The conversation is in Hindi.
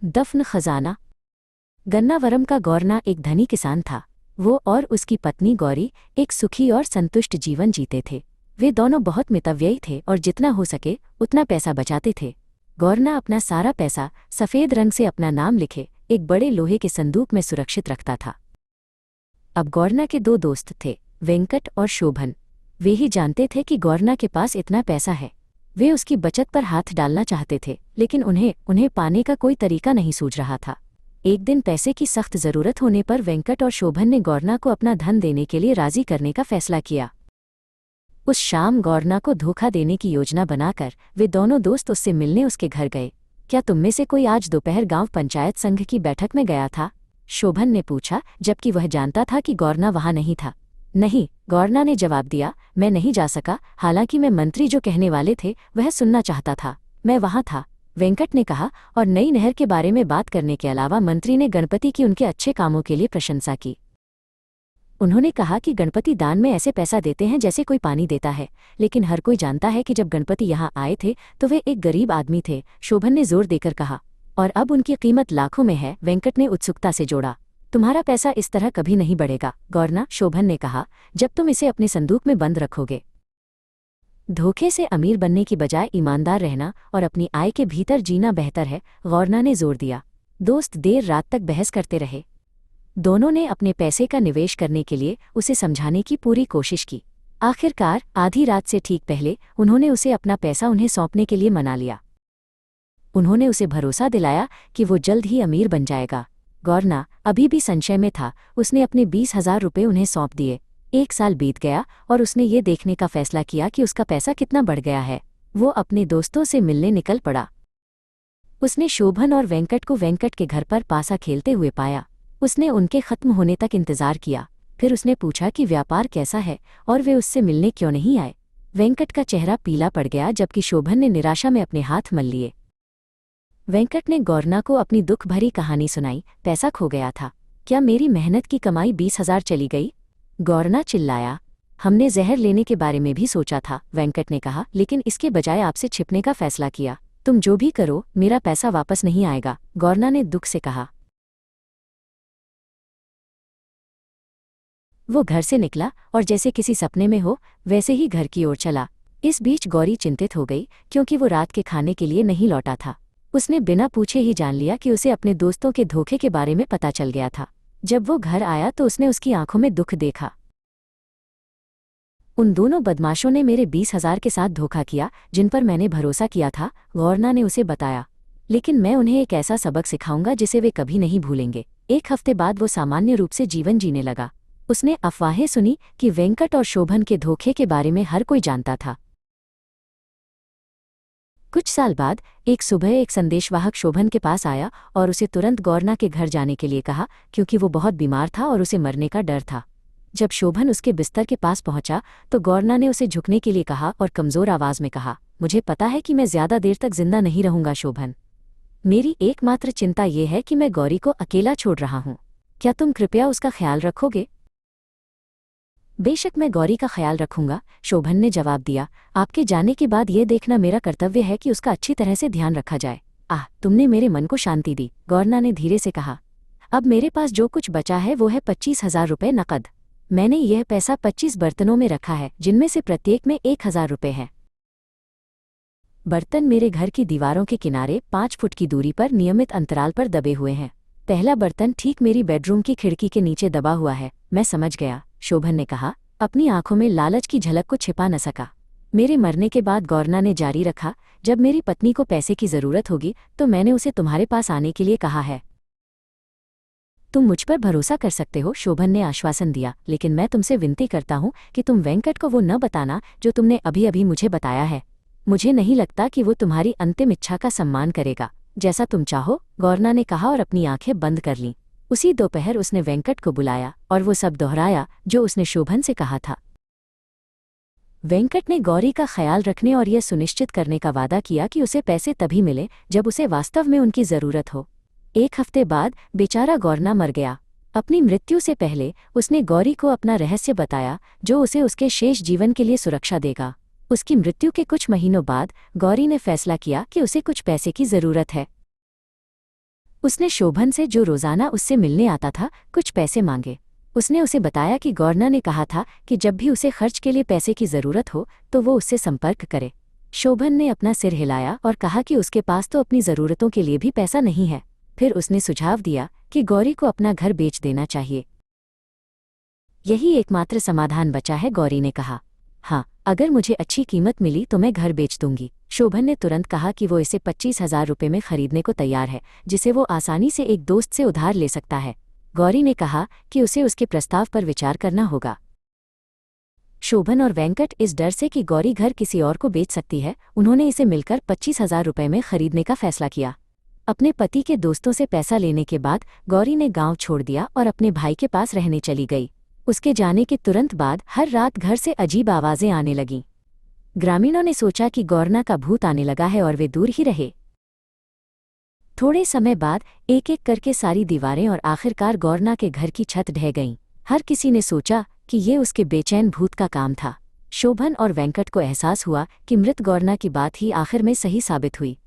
दफन खजाना। गन्नावरम का गौरना एक धनी किसान था। वो और उसकी पत्नी गौरी एक सुखी और संतुष्ट जीवन जीते थे। वे दोनों बहुत मितव्ययी थे और जितना हो सके उतना पैसा बचाते थे। गौरना अपना सारा पैसा सफ़ेद रंग से अपना नाम लिखे एक बड़े लोहे के संदूक में सुरक्षित रखता था। अब गौरना के दो दोस्त थे, वेंकट और शोभन। वे ही जानते थे कि गौरना के पास इतना पैसा है। वे उसकी बचत पर हाथ डालना चाहते थे, लेकिन उन्हें पाने का कोई तरीका नहीं सूझ रहा था। एक दिन पैसे की सख्त ज़रूरत होने पर वेंकट और शोभन ने गौरना को अपना धन देने के लिए राजी करने का फैसला किया। उस शाम गौरना को धोखा देने की योजना बनाकर वे दोनों दोस्त उससे मिलने उसके घर गए। क्या तुम में से कोई आज दोपहर गांव पंचायत संघ की बैठक में गया था? शोभन ने पूछा, जबकि वह जानता था कि गौरना वहां नहीं था। नहीं, गौरना ने जवाब दिया, मैं नहीं जा सका। हालांकि मैं मंत्री जो कहने वाले थे वह सुनना चाहता था। मैं वहां था, वेंकट ने कहा, और नई नहर के बारे में बात करने के अलावा मंत्री ने गणपति की उनके अच्छे कामों के लिए प्रशंसा की। उन्होंने कहा कि गणपति दान में ऐसे पैसा देते हैं जैसे कोई पानी देता है, लेकिन हर कोई जानता है कि जब गणपति यहाँ आए थे तो वे एक गरीब आदमी थे। शोभन ने जोर देकर कहा, और अब उनकी कीमत लाखों में है। वेंकट ने उत्सुकता से जोड़ा, तुम्हारा पैसा इस तरह कभी नहीं बढ़ेगा गौरना। शोभन ने कहा, जब तुम इसे अपने संदूक में बंद रखोगे। धोखे से अमीर बनने की बजाय ईमानदार रहना और अपनी आय के भीतर जीना बेहतर है, गौरना ने जोर दिया। दोस्त देर रात तक बहस करते रहे। दोनों ने अपने पैसे का निवेश करने के लिए उसे समझाने की पूरी कोशिश की। आखिरकार आधी रात से ठीक पहले उन्होंने उसे अपना पैसा उन्हें सौंपने के लिए मना लिया। उन्होंने उसे भरोसा दिलाया कि वो जल्द ही अमीर बन जाएगा। गौरना अभी भी संशय में था। उसने अपने 20,000 रुपये उन्हें सौंप दिए। 1 साल बीत गया और उसने ये देखने का फैसला किया कि उसका पैसा कितना बढ़ गया है। वो अपने दोस्तों से मिलने निकल पड़ा। उसने शोभन और वेंकट को वेंकट के घर पर पासा खेलते हुए पाया। उसने उनके खत्म होने तक इंतजार किया। फिर उसने पूछा कि व्यापार कैसा है और वे उससे मिलने क्यों नहीं आए। वेंकट का चेहरा पीला पड़ गया, जबकि शोभन ने निराशा में अपने हाथ मल लिए। वेंकट ने गौरना को अपनी दुख भरी कहानी सुनाई। पैसा खो गया था। क्या मेरी मेहनत की कमाई 20,000 चली गई? गौरना चिल्लाया। हमने जहर लेने के बारे में भी सोचा था, वेंकट ने कहा, लेकिन इसके बजाय आपसे छिपने का फैसला किया। तुम जो भी करो, मेरा पैसा वापस नहीं आएगा, गौरना ने दुख से कहा। वो घर से निकला और जैसे किसी सपने में हो वैसे ही घर की ओर चला। इस बीच गौरी चिंतित हो गई, क्योंकि वो रात के खाने के लिए नहीं लौटा था। उसने बिना पूछे ही जान लिया कि उसे अपने दोस्तों के धोखे के बारे में पता चल गया था। जब वो घर आया तो उसने उसकी आंखों में दुख देखा। उन दोनों बदमाशों ने मेरे 20,000 के साथ धोखा किया, जिन पर मैंने भरोसा किया था, गौरना ने उसे बताया। लेकिन मैं उन्हें एक ऐसा सबक सिखाऊंगा जिसे वे कभी नहीं भूलेंगे। 1 हफ्ते बाद वो सामान्य रूप से जीवन जीने लगा। उसने अफवाहें सुनी कि वेंकट और शोभन के धोखे के बारे में हर कोई जानता था। कुछ साल बाद एक सुबह एक संदेशवाहक शोभन के पास आया और उसे तुरंत गौरना के घर जाने के लिए कहा, क्योंकि वो बहुत बीमार था और उसे मरने का डर था। जब शोभन उसके बिस्तर के पास पहुंचा तो गौरना ने उसे झुकने के लिए कहा और कमजोर आवाज में कहा, मुझे पता है कि मैं ज्यादा देर तक जिंदा नहीं रहूंगा शोभन। मेरी एकमात्र चिंता यह है कि मैं गौरी को अकेला छोड़ रहा हूं। क्या तुम कृपया उसका ख्याल रखोगे? बेशक मैं गौरी का ख्याल रखूंगा, शोभन ने जवाब दिया। आपके जाने के बाद यह देखना मेरा कर्तव्य है कि उसका अच्छी तरह से ध्यान रखा जाए। तुमने मेरे मन को शांति दी, गौरना ने धीरे से कहा। अब मेरे पास जो कुछ बचा है वो है 25,000 रुपये नकद। मैंने यह पैसा 25 बर्तनों में रखा है, जिनमें से प्रत्येक में 1,000 रुपये हैं। बर्तन मेरे घर की दीवारों के किनारे 5 फुट की दूरी पर नियमित अंतराल पर दबे हुए हैं। पहला बर्तन ठीक मेरी बेडरूम की खिड़की के नीचे दबा हुआ है। मैं समझ गया, शोभन ने कहा, अपनी आंखों में लालच की झलक को छिपा न सका। मेरे मरने के बाद गौरना ने जारी रखा, जब मेरी पत्नी को पैसे की जरूरत होगी तो मैंने उसे तुम्हारे पास आने के लिए कहा है। तुम मुझ पर भरोसा कर सकते हो, शोभन ने आश्वासन दिया, लेकिन मैं तुमसे विनती करता हूं कि तुम वेंकट को वो न बताना जो तुमने अभी अभी मुझे बताया है। मुझे नहीं लगता कि वो तुम्हारी अंतिम इच्छा का सम्मान करेगा। जैसा तुम चाहो, गौरना ने कहा और अपनी आंखें बंद कर लीं। उसी दोपहर उसने वेंकट को बुलाया और वो सब दोहराया जो उसने शोभन से कहा था। वेंकट ने गौरी का ख्याल रखने और यह सुनिश्चित करने का वादा किया कि उसे पैसे तभी मिले जब उसे वास्तव में उनकी जरूरत हो। 1 हफ्ते बाद बेचारा गौरना मर गया। अपनी मृत्यु से पहले उसने गौरी को अपना रहस्य बताया, जो उसे उसके शेष जीवन के लिए सुरक्षा देगा। उसकी मृत्यु के कुछ महीनों बाद गौरी ने फैसला किया कि उसे कुछ पैसे की जरूरत है। उसने शोभन से, जो रोजाना उससे मिलने आता था, कुछ पैसे मांगे। उसने उसे बताया कि गौरना ने कहा था कि जब भी उसे खर्च के लिए पैसे की जरूरत हो तो वो उससे संपर्क करे। शोभन ने अपना सिर हिलाया और कहा कि उसके पास तो अपनी जरूरतों के लिए भी पैसा नहीं है। फिर उसने सुझाव दिया कि गौरी को अपना घर बेच देना चाहिए। यही एकमात्र समाधान बचा है, गौरी ने कहा। हाँ, अगर मुझे अच्छी कीमत मिली तो मैं घर बेच दूंगी। शोभन ने तुरंत कहा कि वो इसे 25,000 रुपये में खरीदने को तैयार है, जिसे वो आसानी से एक दोस्त से उधार ले सकता है। गौरी ने कहा कि उसे उसके प्रस्ताव पर विचार करना होगा। शोभन और वेंकट इस डर से कि गौरी घर किसी और को बेच सकती है, उन्होंने इसे मिलकर 25,000 रुपये में खरीदने का फैसला किया। अपने पति के दोस्तों से पैसा लेने के बाद गौरी ने गांव छोड़ दिया और अपने भाई के पास रहने चली गई। उसके जाने के तुरंत बाद हर रात घर से अजीब आवाजें आने लगीं। ग्रामीणों ने सोचा कि गौरना का भूत आने लगा है और वे दूर ही रहे। थोड़े समय बाद एक एक करके सारी दीवारें और आखिरकार गौरना के घर की छत ढह गईं। हर किसी ने सोचा कि ये उसके बेचैन भूत का काम था। शोभन और वेंकट को एहसास हुआ कि मृत गौरना की बात ही आखिर में सही साबित हुई।